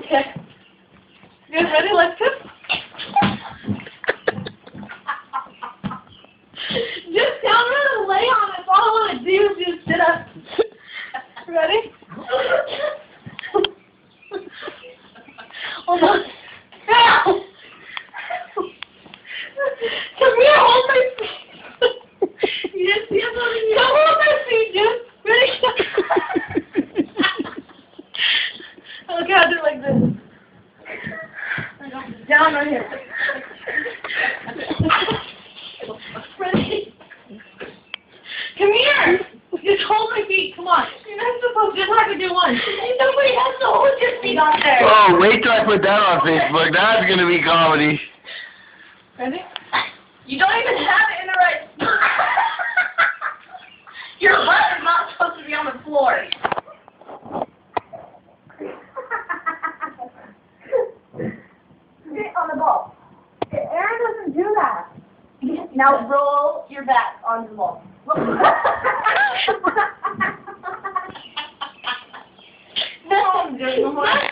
Okay. You guys ready? Let's go. Just tell me to lay on it. All I want to do is just sit up. Ready? Hold on. Ow! Come here, hold my feet. You didn't see something? Come hold my feet, Jim. Ready? Okay, I'll do it like this. Down right here. Ready? Come here. Just hold my feet. Come on. You're not supposed to just have to do one. Nobody has to hold your feet on there. Oh, wait till I put that on Facebook. That's going to be comedy. Ready? You don't even have it in the right spot. Your butt is not supposed to be on the floor. Sit on the ball. Aaron doesn't do that. Now roll your back onto the ball.